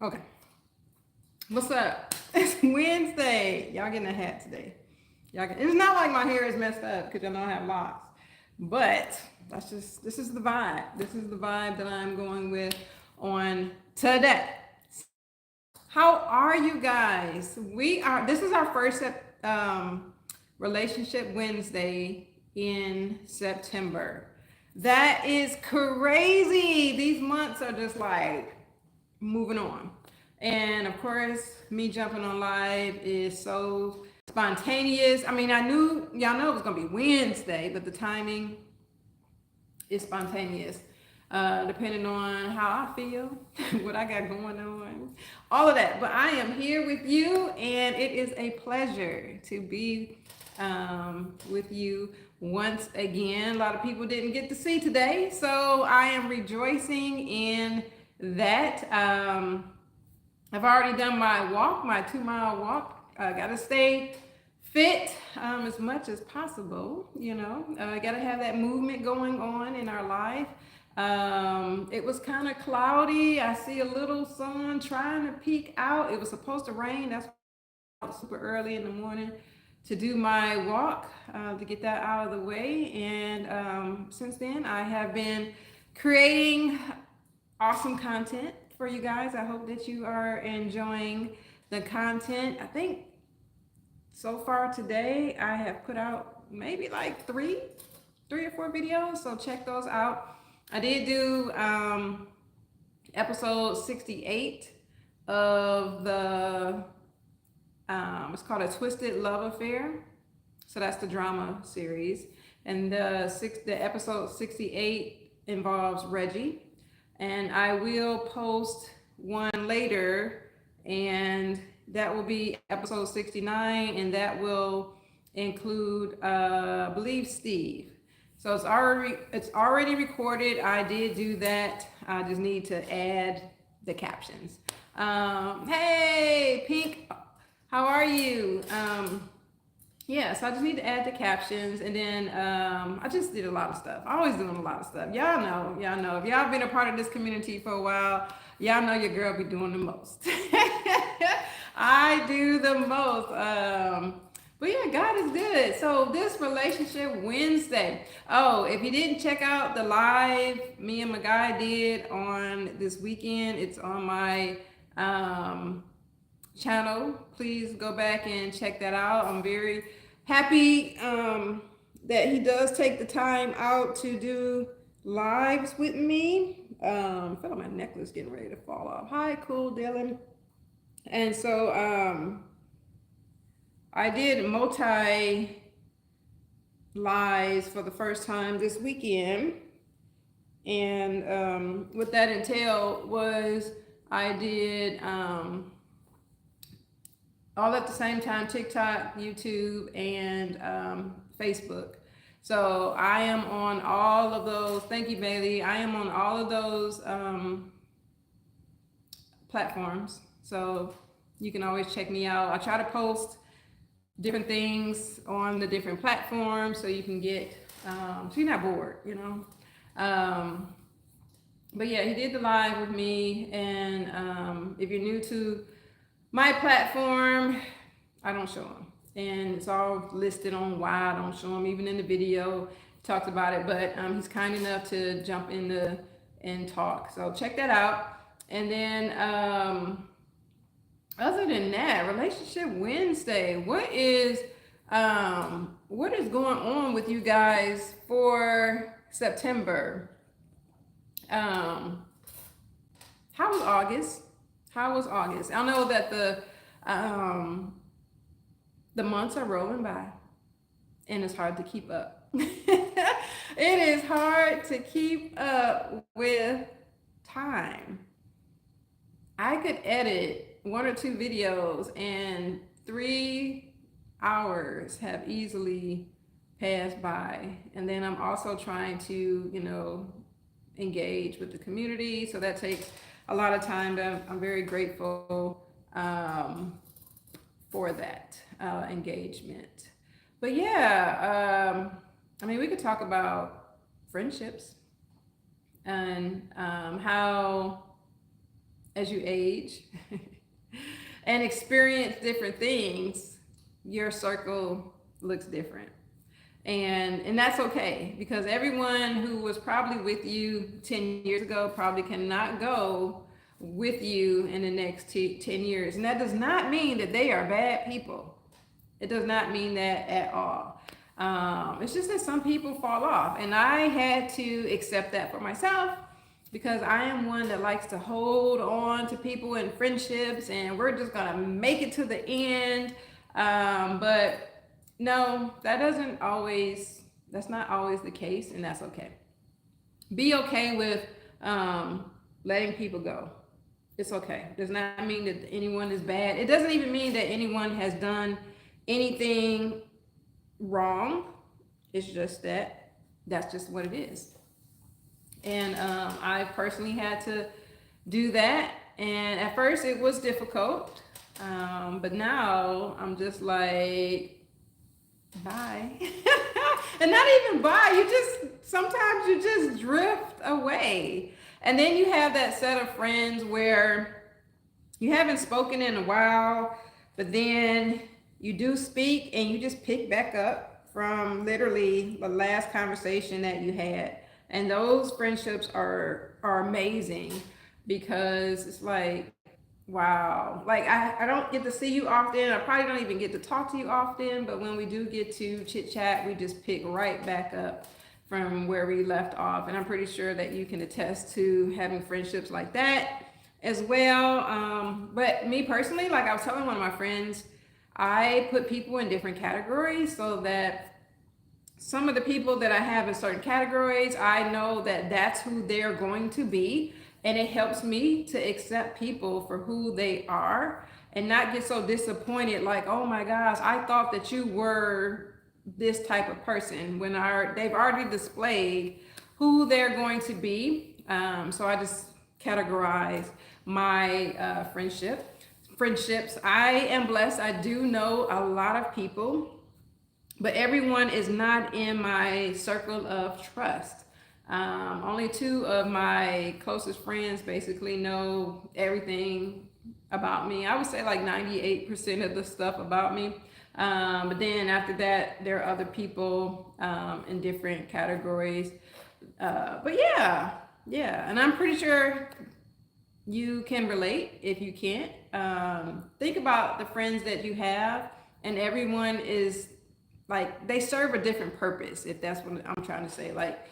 Okay. What's up? It's Wednesday. Y'all getting a hat today. It's not like my hair is messed up because y'all know I have locks. But this is the vibe. This is the vibe that I'm going with on today. How are you guys? This is our first relationship Wednesday in September. That is crazy. These months are just like moving on. And of course, me jumping on live is so spontaneous. I mean, I knew, y'all know it was going to be Wednesday, but the timing is spontaneous. Depending on how I feel, what I got going on, all of that. But I am here with you, and it is a pleasure to be with you once again. A lot of people didn't get to see today, so I am rejoicing in that. I've already done my walk, my 2 mile walk. I gotta stay fit as much as possible. Gotta have that movement going on in our life. It was kind of cloudy. I see a little sun trying to peek out. It was supposed to rain. That's why I was super early in the morning to do my walk to get that out of the way. And since then, I have been creating awesome content for you guys. I hope that you are enjoying the content. I think so far today, I have put out maybe like three or four videos. So check those out. I did do episode 68 of the, it's called A Twisted Love Affair. So that's the drama series. And the episode 68 involves Reggie. And I will post one later, and that will be episode 69, and that will include, I believe, Steve. So it's already recorded. I did do that. I just need to add the captions. Hey, Pink, how are you? Yeah, so I just need to add the captions, and then I just did a lot of stuff. I always doing a lot of stuff. Y'all know. If y'all been a part of this community for a while, y'all know your girl be doing the most. I do the most. But yeah, God is good. So this relationship Wednesday. Oh, if you didn't check out the live me and my guy did on this weekend, it's on my channel. Please go back and check that out. I'm very happy that he does take the time out to do lives with me. I feel like my necklace getting ready to fall off. Hi, cool Dylan. And so I did multi lives for the first time this weekend. And what that entailed was I did all at the same time, TikTok, YouTube, and Facebook. So I am on all of those. Thank you, Bailey. I am on all of those platforms. So you can always check me out. I try to post different things on the different platforms so you can get, so you're not bored, But yeah, he did the live with me. And if you're new to my platform, I don't show them. And it's all listed on why I don't show them. Even in the video, talked about it. But he's kind enough to jump in and talk. So check that out. And then other than that, Relationship Wednesday, what is going on with you guys for September? How was August? I know that the months are rolling by, and it's hard to keep up. It is hard to keep up with time. I could edit 1 or 2 videos, and 3 hours have easily passed by. And then I'm also trying to, engage with the community. So that takes a lot of time. I'm very grateful for that engagement. But yeah, we could talk about friendships and how as you age and experience different things, your circle looks different. And that's okay, because everyone who was probably with you 10 years ago probably cannot go with you in the next 10 years. And that does not mean that they are bad people. It does not mean that at all. It's just that some people fall off, and I had to accept that for myself, because I am one that likes to hold on to people and friendships, and we're just gonna make it to the end. But no, that's not always the case, and that's okay. Be okay with letting people go. It's okay. It does not mean that anyone is bad. It doesn't even mean that anyone has done anything wrong. It's just that that's just what it is. And I personally had to do that. And at first it was difficult. But now I'm just like, bye. And not even bye. Sometimes you just drift away. And then you have that set of friends where you haven't spoken in a while, but then you do speak and you just pick back up from literally the last conversation that you had. And those friendships are amazing, because it's like, wow, like I don't get to see you often. I probably don't even get to talk to you often, but when we do get to chit chat, we just pick right back up from where we left off. And I'm pretty sure that you can attest to having friendships like that as well. But me personally, like I was telling one of my friends, I put people in different categories, so that some of the people that I have in certain categories, I know that that's who they're going to be. And it helps me to accept people for who they are and not get so disappointed, like, oh my gosh, I thought that you were this type of person, when they've already displayed who they're going to be. So I just categorize my friendships. I am blessed. I do know a lot of people, but everyone is not in my circle of trust. Only 2 of my closest friends basically know everything about me. I would say like 98% of the stuff about me. But then after that, there are other people in different categories. But yeah. And I'm pretty sure you can relate. If you can't, think about the friends that you have, and everyone is like, they serve a different purpose, if that's what I'm trying to say. Like,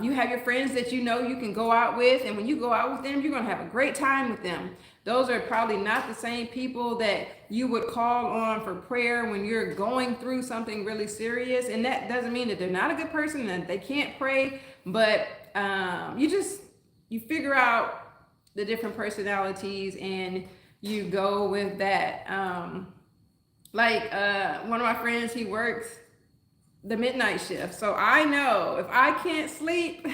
you have your friends that you know you can go out with, and when you go out with them, you're gonna have a great time with them. Those are probably not the same people that you would call on for prayer when you're going through something really serious. And that doesn't mean that they're not a good person and they can't pray, but you figure out the different personalities and you go with that. One of my friends, he works the midnight shift. So I know if I can't sleep,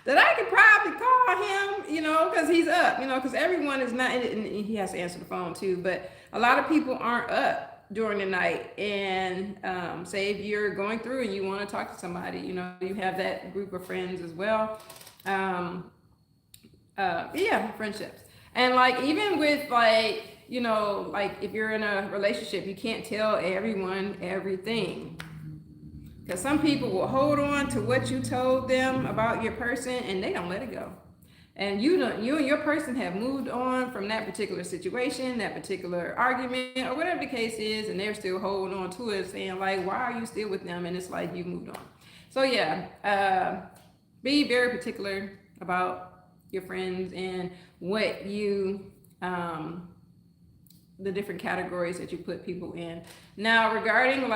that I could probably call him, because he's up, because everyone is not, and he has to answer the phone too, but a lot of people aren't up during the night. And say if you're going through and you want to talk to somebody, you have that group of friends as well. Friendships. And like, even with like if you're in a relationship, you can't tell everyone everything. Because some people will hold on to what you told them about your person and they don't let it go. And you and your person have moved on from that particular situation, that particular argument, or whatever the case is, and they're still holding on to it, saying like, why are you still with them? And it's like, you moved on. So be very particular about your friends and what you, the different categories that you put people in. Now, regarding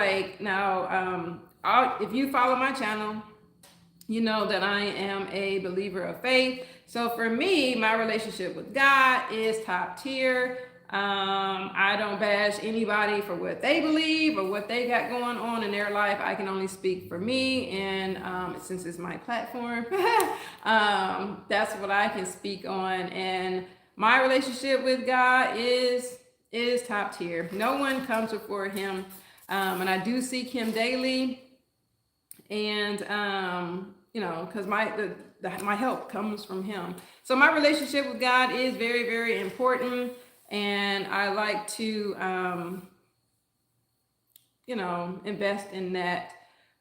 if you follow my channel, you know that I am a believer of faith. So for me, my relationship with God is top tier. I don't bash anybody for what they believe or what they got going on in their life. I can only speak for me, and since it's my platform, that's what I can speak on. And my relationship with God is top tier. No one comes before him, and I do seek him daily. And because my help comes from him. So my relationship with God is very, very important, and I like to, invest in that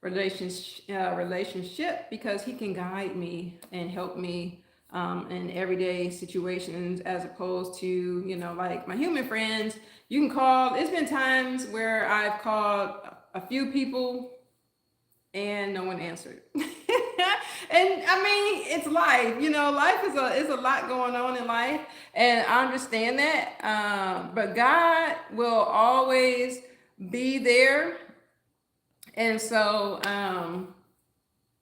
relationship because He can guide me and help me in everyday situations, as opposed to, like my human friends. You can call. It's been times where I've called a few people and no one answered. And I mean, it's life. Life is a lot going on in life, and I understand that. But God will always be there, and so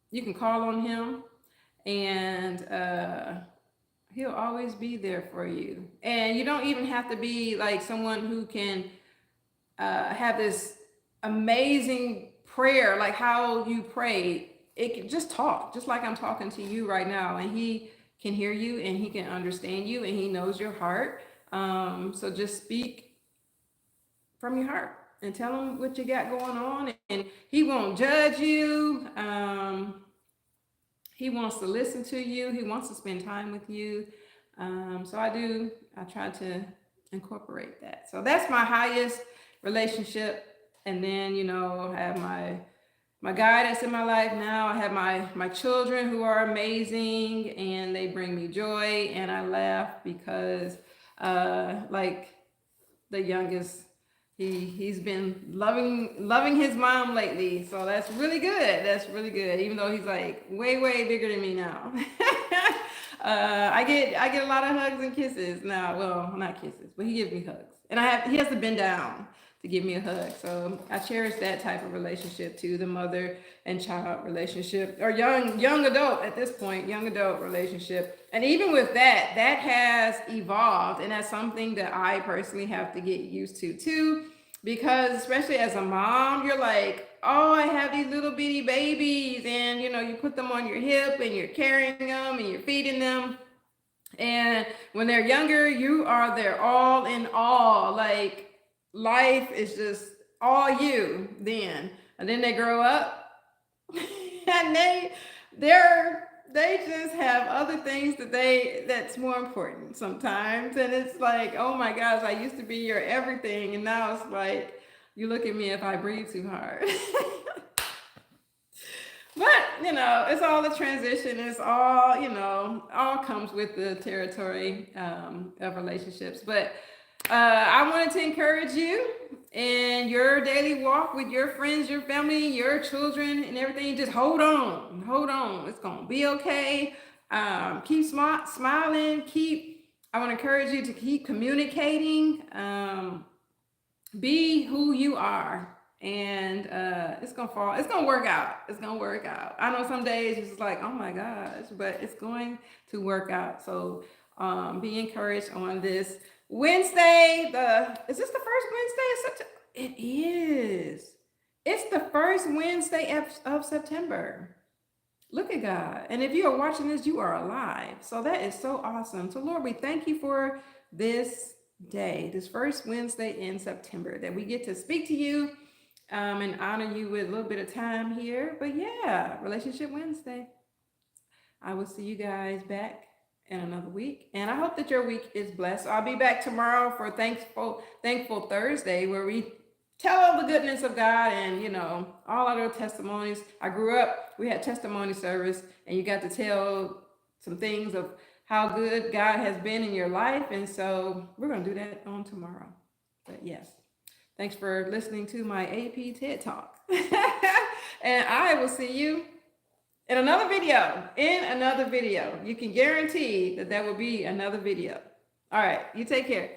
you can call on Him, and He'll always be there for you. And you don't even have to be like someone who can have this amazing prayer, like how you prayed. It can just talk, just like I'm talking to you right now, and He can hear you, and He can understand you, and He knows your heart. So just speak from your heart and tell Him what you got going on, and He won't judge you. He wants to listen to you. He wants to spend time with you. So I try to incorporate that. So that's my highest relationship. And then, I have my guy that's in my life now. I have my children who are amazing, and they bring me joy, and I laugh because like the youngest, he's been loving his mom lately, so that's really good. That's really good. Even though he's like way bigger than me now. I get a lot of hugs and kisses now. Well, not kisses, but he gives me hugs, and he has to bend down to give me a hug. So I cherish that type of relationship too, the mother and child relationship, or young adult at this point, young adult relationship. And even with that has evolved, and that's something that I personally have to get used to too, because especially as a mom, you're like, oh, I have these little bitty babies, and you put them on your hip and you're carrying them and you're feeding them. And when they're younger, you are their all in all. Like, life is just all you then. And then they grow up and they just have other things that's more important sometimes. And it's like, oh my gosh, I used to be your everything, and now it's like you look at me if I breathe too hard. But it's all the transition. It's all all comes with the territory of relationships. But I wanted to encourage you in your daily walk with your friends, your family, your children, and everything. Just hold on. It's gonna be okay. Keep smiling. I want to encourage you to keep communicating. Be who you are, and it's gonna work out. I know some days it's just like, oh my gosh, but it's going to work out. So be encouraged on this Wednesday. Is this the first Wednesday of September? It is. It's the first Wednesday of September. Look at God. And if you are watching this, you are alive. So that is so awesome. So Lord, we thank you for this day, this first Wednesday in September, that we get to speak to you and honor you with a little bit of time here. But yeah, Relationship Wednesday. I will see you guys back in another week, and I hope that your week is blessed. I'll be back tomorrow for Thankful Thursday, where we tell all the goodness of God and all our testimonies. I grew up, we had testimony service, and you got to tell some things of how good God has been in your life, and so we're going to do that on tomorrow. But yes, thanks for listening to my AP TED Talk. And I will see you in another video. You can guarantee that there will be another video. All right, you take care.